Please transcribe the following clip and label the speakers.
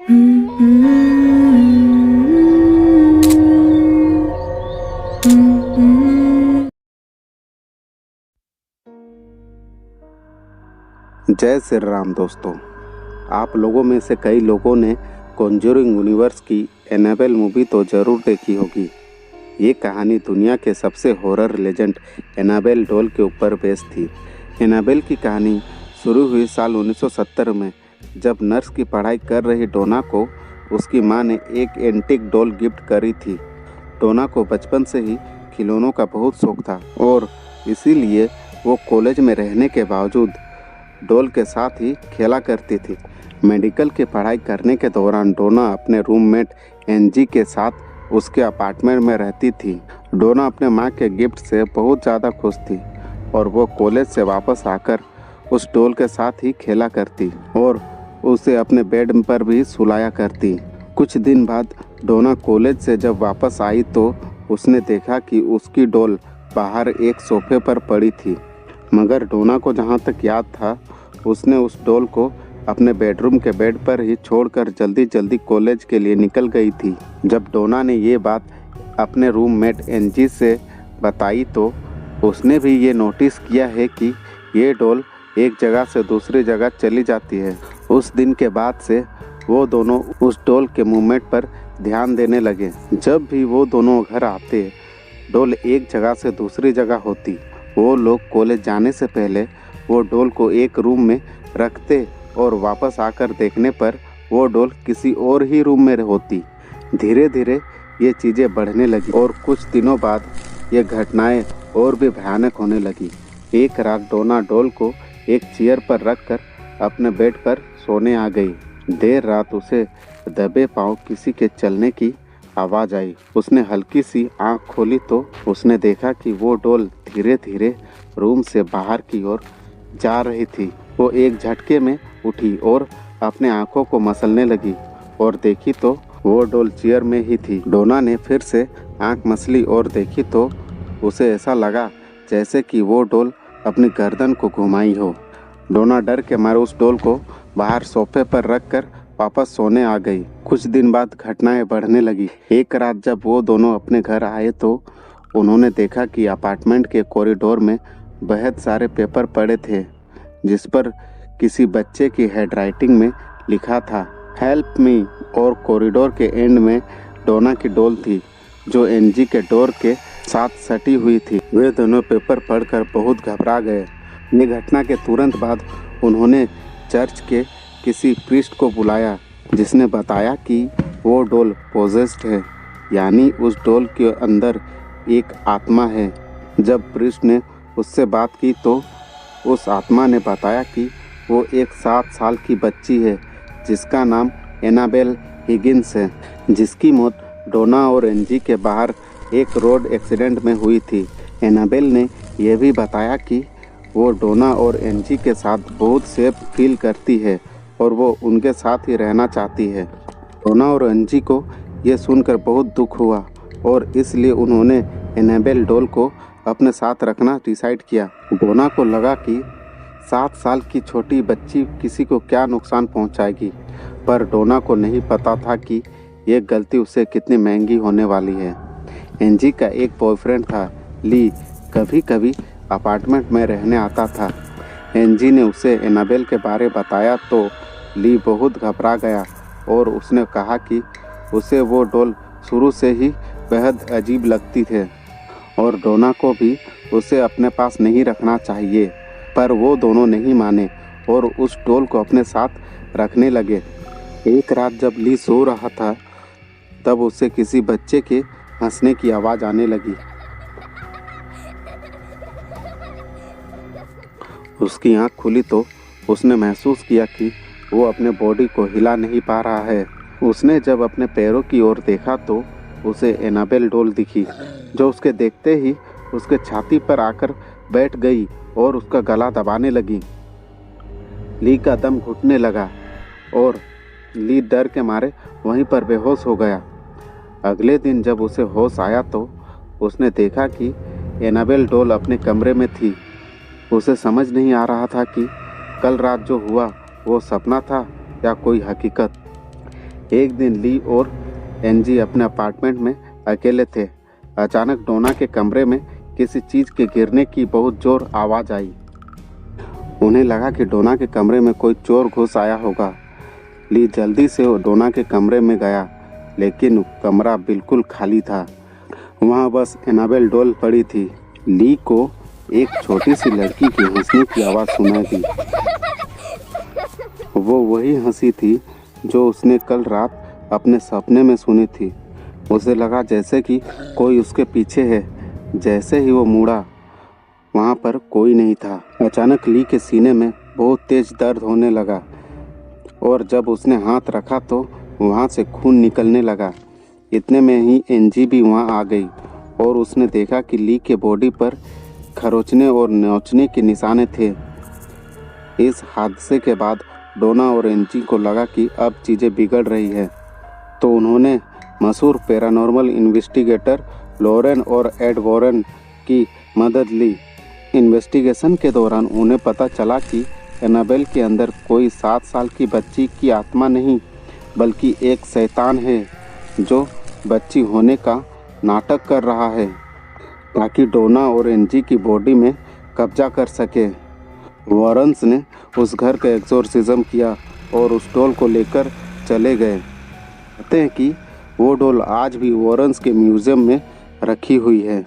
Speaker 1: जय श्री राम दोस्तों। आप लोगों में से कई लोगों ने कॉन्जरिंग यूनिवर्स की एनाबेल मूवी तो ज़रूर देखी होगी। ये कहानी दुनिया के सबसे हॉरर लेजेंड एनाबेल डॉल के ऊपर बेस्ड थी। एनाबेल की कहानी शुरू हुई साल 1970 में, जब नर्स की पढ़ाई कर रही डोना को उसकी मां ने एक एंटीक डॉल गिफ्ट करी थी। डोना को बचपन से ही खिलौनों का बहुत शौक था और इसीलिए वो कॉलेज में रहने के बावजूद डॉल के साथ ही खेला करती थी। मेडिकल की पढ़ाई करने के दौरान डोना अपने रूममेट एनजी के साथ उसके अपार्टमेंट में रहती थी। डोना अपने माँ के गिफ्ट से बहुत ज़्यादा खुश थी और वो कॉलेज से वापस आकर उस डॉल के साथ ही खेला करती और उसे अपने बेड पर भी सुलाया करती। कुछ दिन बाद डोना कॉलेज से जब वापस आई तो उसने देखा कि उसकी डॉल बाहर एक सोफे पर पड़ी थी, मगर डोना को जहाँ तक याद था उसने उस डॉल को अपने बेडरूम के बेड पर ही छोड़कर जल्दी जल्दी कॉलेज के लिए निकल गई थी। जब डोना ने ये बात अपने रूममेट एनजी से बताई तो उसने भी ये नोटिस किया है कि ये डॉल एक जगह से दूसरी जगह चली जाती है। उस दिन के बाद से वो दोनों उस डॉल के मूवमेंट पर ध्यान देने लगे। जब भी वो दोनों घर आते, डॉल एक जगह से दूसरी जगह होती। वो लोग कॉलेज जाने से पहले वो डॉल को एक रूम में रखते और वापस आकर देखने पर वो डॉल किसी और ही रूम में होती। धीरे धीरे ये चीज़ें बढ़ने लगी और कुछ दिनों बाद ये घटनाएं और भी भयानक होने लगी। एक रात डोना डॉल को एक चेयर पर रखकर अपने बेड पर सोने आ गई। देर रात उसे दबे पांव किसी के चलने की आवाज़ आई। उसने हल्की सी आंख खोली तो उसने देखा कि वो डॉल धीरे धीरे रूम से बाहर की ओर जा रही थी। वो एक झटके में उठी और अपने आंखों को मसलने लगी और देखी तो वो डॉल चेयर में ही थी। डोना ने फिर से आंख मसली और देखी तो उसे ऐसा लगा जैसे कि वो डॉल अपनी गर्दन को घुमाई हो। डोना डर के मारे उस डॉल को बाहर सोफे पर रखकर वापस सोने आ गई। कुछ दिन बाद घटनाएं बढ़ने लगी। एक रात जब वो दोनों अपने घर आए तो उन्होंने देखा कि अपार्टमेंट के कॉरिडोर में बहुत सारे पेपर पड़े थे, जिस पर किसी बच्चे की हैंडराइटिंग में लिखा था हेल्प मी, और कॉरिडोर के एंड में डोना की डॉल थी जो एनजी के डोर के साथ सटी हुई थी। वे दोनों पेपर पढ़कर बहुत घबरा गए। ये घटना के तुरंत बाद उन्होंने चर्च के किसी प्रीस्ट को बुलाया, जिसने बताया कि वो डॉल पोजेस्ड है, यानी उस डॉल के अंदर एक आत्मा है। जब प्रीस्ट ने उससे बात की तो उस आत्मा ने बताया कि वो एक 7 साल की बच्ची है जिसका नाम एनाबेल हिगिंस है, जिसकी मौत डोना और एनजी के बाहर एक रोड एक्सीडेंट में हुई थी। एनाबेल ने यह भी बताया कि वो डोना और एनजी के साथ बहुत सेफ फील करती है और वो उनके साथ ही रहना चाहती है। डोना और एनजी को ये सुनकर बहुत दुख हुआ और इसलिए उन्होंने एनाबेल डॉल को अपने साथ रखना डिसाइड किया। डोना को लगा कि 7 साल की छोटी बच्ची किसी को क्या नुकसान पहुंचाएगी, पर डोना को नहीं पता था कि ये गलती उसे कितनी महंगी होने वाली है। एनजी का एक बॉयफ्रेंड था, ली, कभी कभी अपार्टमेंट में रहने आता था। एनजी ने उसे एनाबेल के बारे बताया तो ली बहुत घबरा गया और उसने कहा कि उसे वो डॉल शुरू से ही बेहद अजीब लगती थे और डोना को भी उसे अपने पास नहीं रखना चाहिए, पर वो दोनों नहीं माने और उस डॉल को अपने साथ रखने लगे। एक रात जब ली सो रहा था तब उसे किसी बच्चे के हंसने की आवाज़ आने लगी। उसकी आंख खुली तो उसने महसूस किया कि वो अपने बॉडी को हिला नहीं पा रहा है। उसने जब अपने पैरों की ओर देखा तो उसे एनाबेल डॉल दिखी, जो उसके देखते ही उसके छाती पर आकर बैठ गई और उसका गला दबाने लगी। ली का दम घुटने लगा और ली डर के मारे वहीं पर बेहोश हो गया। अगले दिन जब उसे होश आया तो उसने देखा कि एनाबेल डॉल अपने कमरे में थी। उसे समझ नहीं आ रहा था कि कल रात जो हुआ वो सपना था या कोई हकीकत। एक दिन ली और एनजी अपने अपार्टमेंट में अकेले थे। अचानक डोना के कमरे में किसी चीज़ के गिरने की बहुत जोर आवाज़ आई। उन्हें लगा कि डोना के कमरे में कोई चोर घुस आया होगा। ली जल्दी से डोना के कमरे में गया, लेकिन कमरा बिल्कुल खाली था। वहाँ बस एनाबेल डॉल पड़ी थी। ली को एक छोटी सी लड़की की हंसने की आवाज़ सुनाई दी। वो वही हंसी थी जो उसने कल रात अपने सपने में सुनी थी। उसे लगा जैसे कि कोई उसके पीछे है। जैसे ही वो मुड़ा, वहाँ पर कोई नहीं था। अचानक ली के सीने में बहुत तेज दर्द होने लगा और जब उसने हाथ रखा तो वहाँ से खून निकलने लगा। इतने में ही एनजी भी वहाँ आ गई और उसने देखा कि ली के बॉडी पर खरोंचने और नोचने के निशाने थे। इस हादसे के बाद डोना और एनजी को लगा कि अब चीज़ें बिगड़ रही है, तो उन्होंने मशहूर पैरानॉर्मल इन्वेस्टिगेटर लॉरेन और एड वॉरेन की मदद ली। इन्वेस्टिगेशन के दौरान उन्हें पता चला कि एनाबेल के अंदर कोई 7 साल की बच्ची की आत्मा नहीं, बल्कि एक शैतान है जो बच्ची होने का नाटक कर रहा है ताकि डोना और एनजी की बॉडी में कब्जा कर सके। वॉरेन्स ने उस घर का एक्सोर्सिज्म किया और उस डॉल को लेकर चले गए। कहते हैं कि वो डॉल आज भी वॉरेन्स के म्यूज़ियम में रखी हुई है।